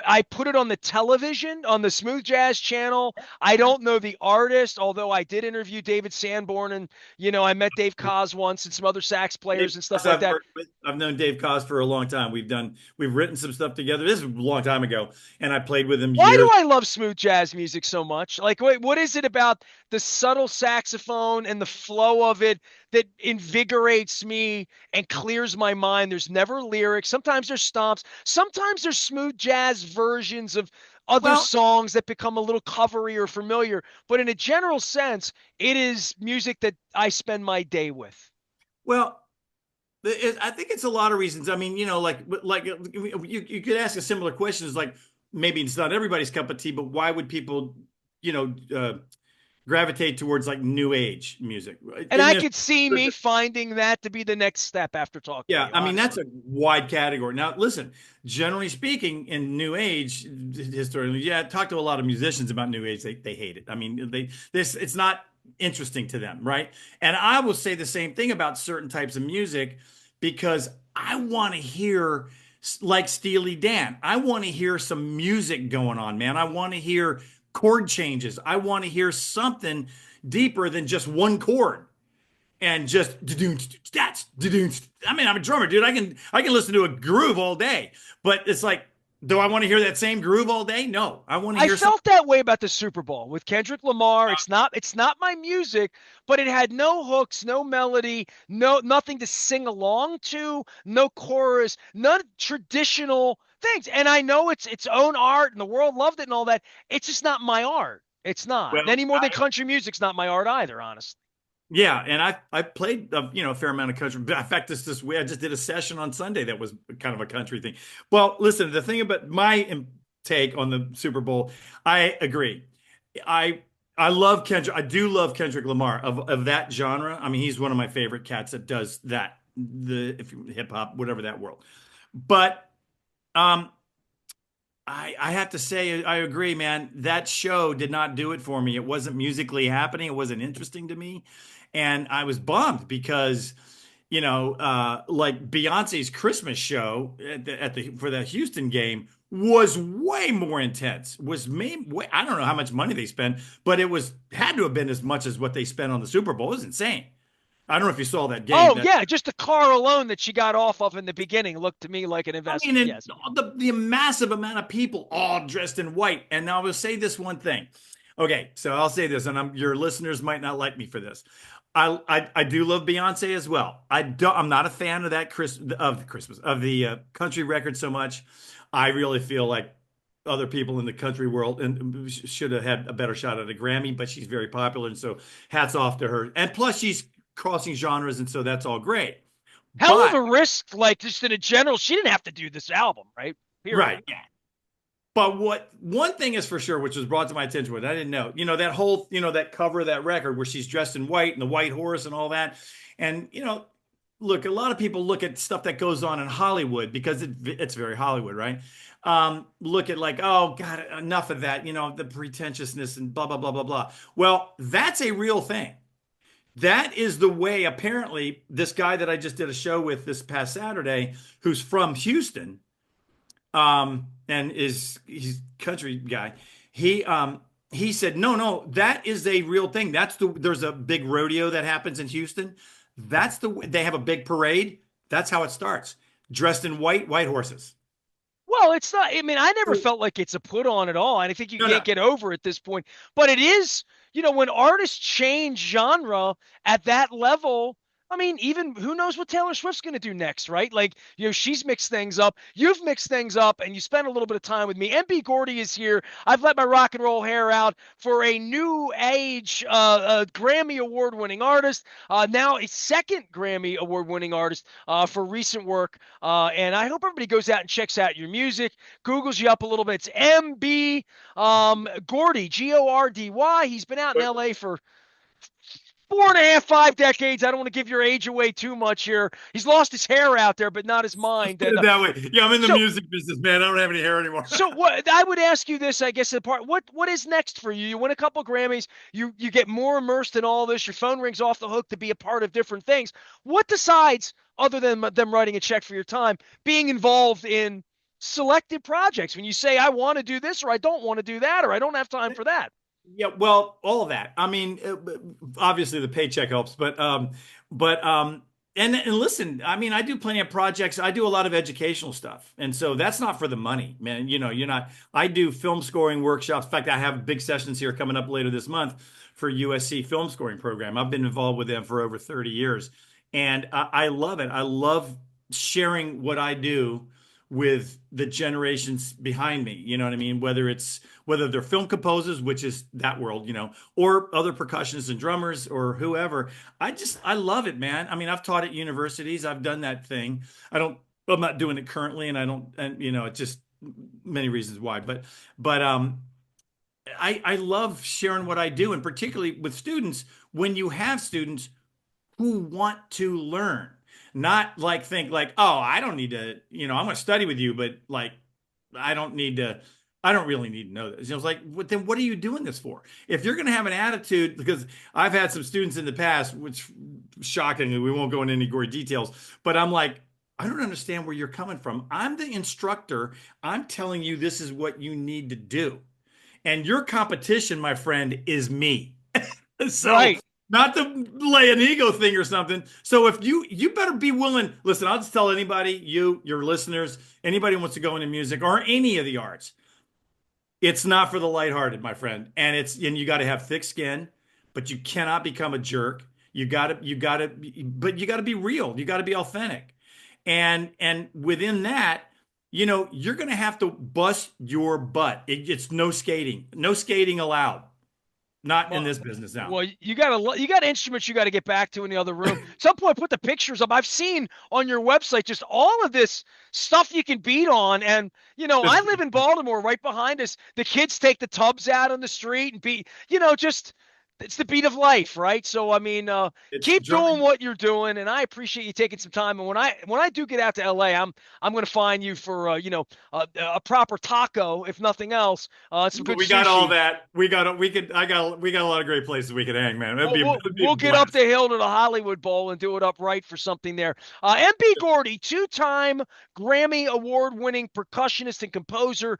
I put it on the television, on the Smooth Jazz channel. I don't know the artist, although I did interview David Sanborn and, I met Dave Koz once and some other sax players and stuff like that. I've known Dave Koz for a long time. We've written some stuff together. This is a long time ago, and I played with him Why years. do I love smooth jazz music so much? Like, wait, what is it about the subtle saxophone and the flow of it that invigorates me and clears my mind? There's never lyrics. Sometimes there's stomps. Sometimes there's smooth jazz versions of other Well, songs that become a little covery or familiar. But in a general sense, it is music that I spend my day with. well, I think it's a lot of reasons. I mean, like you could ask a similar question. Is like maybe it's not everybody's cup of tea, but why would people, you know, uh, gravitate towards like new age music? And I could see me finding that to be the next step after talking to Yeah, you, I mean that's honestly. a wide category. Now, listen, generally speaking, in new age historically, yeah, talk to a lot of musicians about new age. They hate it. I mean, it's not interesting to them, right? And I will say the same thing about certain types of music because I want to hear like Steely Dan. I want to hear some music going on, man. I want to hear chord changes. I want to hear something deeper than just one chord and just that's. I mean, I'm a drummer, dude. I can listen to a groove all day, but it's like, do I want to hear that same groove all day? No, I want to I hear some. felt that way about the Super Bowl with Kendrick Lamar. It's not my music, but it had no hooks, no melody, nothing to sing along to, no chorus, none traditional things. And I know it's its own art and the world loved it and all that. It's just not my art. It's not. Well, Any more than country music's not my art either, honestly. yeah, and I played a fair amount of country. In fact, this way I just did a session on Sunday that was kind of a country thing. Well, listen, the thing about my take on the Super Bowl, I agree. I I love Kendrick. I do love Kendrick Lamar of that genre. I mean, he's one of my favorite cats that does that, the if hip hop, whatever that world. But um, I have to say I agree, man. That show did not do it for me. It wasn't musically happening. It wasn't interesting to me, and I was bummed because like Beyonce's Christmas show at the for the Houston game was way more intense. Was made way, I don't know how much money they spent, but it was had to have been as much as what they spent on the Super Bowl. It was insane. I don't know if you saw that game. Oh That yeah, just the car alone that she got off of in the beginning looked to me like an I mean, investment. and Yes. the massive amount of people all dressed in white. And now I will say this one thing. Okay, so I'll say this, and your listeners might not like me for this. I do love Beyonce as well. I'm not a fan of that Christmas of the country record so much. I really feel like other people in the country world and should have had a better shot at a Grammy, but she's very popular, and so hats off to her. And plus, she's crossing genres, and so that's all great. Hell of But a risk, like just in a general. She didn't have to do this album, right? Period. right, yeah. But what one thing is for sure, which was brought to my attention, what I didn't know, that whole, that cover of that record where she's dressed in white and the white horse and all that. And, look, a lot of people look at stuff that goes on in Hollywood because it's very Hollywood, right? Look at like, oh God, enough of that, the pretentiousness and blah, blah, blah, blah, blah. Well, that's a real thing. That is the way, apparently, this guy that I just did a show with this past Saturday, who's from Houston, and he's country guy. He said, no, that is a real thing. There's a big rodeo that happens in Houston. They have a big parade. That's how it starts. Dressed in white horses. Well, it's not. I mean, I never felt like it's a put on at all. And I think you No, can't no. get over at this point. But it is, when artists change genre at that level. I mean, even who knows what Taylor Swift's going to do next, right? Like, she's mixed things up. You've mixed things up, and you spent a little bit of time with me. MB Gordy is here. I've let my rock and roll hair out for a new age Grammy Award-winning artist, now a second Grammy Award-winning artist for recent work. And I hope everybody goes out and checks out your music, Googles you up a little bit. It's MB Gordy, Gordy. He's been out in LA for 4.5, 5 decades. I don't want to give your age away too much here. He's lost his hair out there, but not his mind. Put And it that way. Yeah, I'm in the so, music business, man. I don't have any hair anymore. so what I would ask you this, I guess, the part. What is next for you? You win a couple Grammys. You get more immersed in all this. Your phone rings off the hook to be a part of different things. What decides, other than them writing a check for your time, being involved in selected projects? When you say I want to do this, or I don't want to do that, or I don't have time for that. Yeah, well, all of that. I mean, obviously the paycheck helps, and listen, I mean, I do plenty of projects. I do a lot of educational stuff, and so that's not for the money, man. You're not. I do film scoring workshops. In fact, I have big sessions here coming up later this month for USC film scoring program. I've been involved with them for over 30 years, and I love it. I love sharing what I do with the generations behind me. You know what I mean? Whether they're film composers, which is that world, or other percussionists and drummers or whoever. I love it, man. I mean, I've taught at universities. I've done that thing. I'm not doing it currently, and I don't, and it's just many reasons why. But I love sharing what I do, and particularly with students, when you have students who want to learn, not like think like, oh, I don't need to, I'm going to study with you, but like, I don't really need to know this. It's like, then what are you doing this for? If you're going to have an attitude, because I've had some students in the past, which shockingly, we won't go into any gory details, but I'm like, I don't understand where you're coming from. I'm the instructor. I'm telling you, this is what you need to do. And your competition, my friend, is me. So Right. not to lay an ego thing or something. So if you better be willing, listen, I'll just tell anybody, your listeners, anybody who wants to go into music or any of the arts, it's not for the lighthearted, my friend. And you got to have thick skin, but you cannot become a jerk. But you got to be real. You got to be authentic. And within that, you're going to have to bust your butt. It's no skating allowed. Not in this business now. Well, you got instruments you got to get back to in the other room. At some point, put the pictures up. I've seen on your website just all of this stuff you can beat on. And, I live in Baltimore. Right behind us, the kids take the tubs out on the street and beat, just it's the beat of life, right? So, I mean, keep doing what you're doing, and I appreciate you taking some time. And when I do get out to LA, I'm going to find you for a proper taco, if nothing else. Some good. We sushi. got all that. We got a lot of great places we could hang, man. We'll get up the hill to the Hollywood Bowl and do it up right for something there. MB Gordy, two-time Grammy Award-winning percussionist and composer,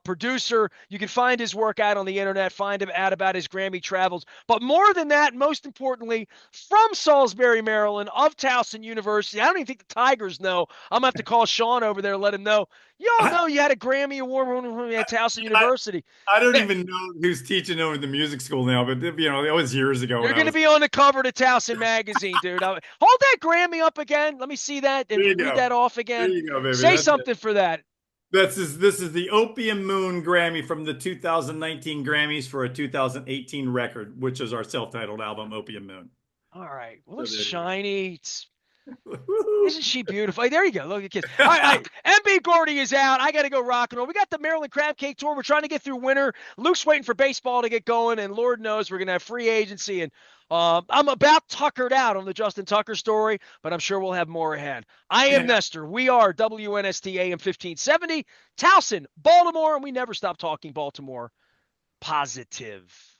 producer. You can find his work out on the internet, find him out about his Grammy travels. But more than that, most importantly, from Salisbury, Maryland, of Towson University. I don't even think the Tigers know. I'm going to have to call Sean over there and let him know. Y'all know you had a Grammy Award at Towson I, University. I don't Man, even know who's teaching over the music school now, but it was years ago you're when I going to was. be on the cover to Towson magazine, dude. Hold that Grammy up again. Let me see that There and you read go. that off There again. you go, baby. Say That's it. something for that. This is the Opium Moon Grammy from the 2019 Grammys for a 2018 record, which is our self-titled album, Opium Moon. All right. Well, So it's there you shiny. go. Isn't she beautiful? Hey, there you go. Look at kids. All right. MB Gordy is out. I got to go rock and roll. We got the Maryland Crab Cake Tour. We're trying to get through winter. Luke's waiting for baseball to get going, and Lord knows we're going to have free agency. And I'm about tuckered out on the Justin Tucker story, but I'm sure we'll have more ahead. I am Yeah. Nestor. We are WNST AM 1570, Towson, Baltimore, and we never stop talking Baltimore positive.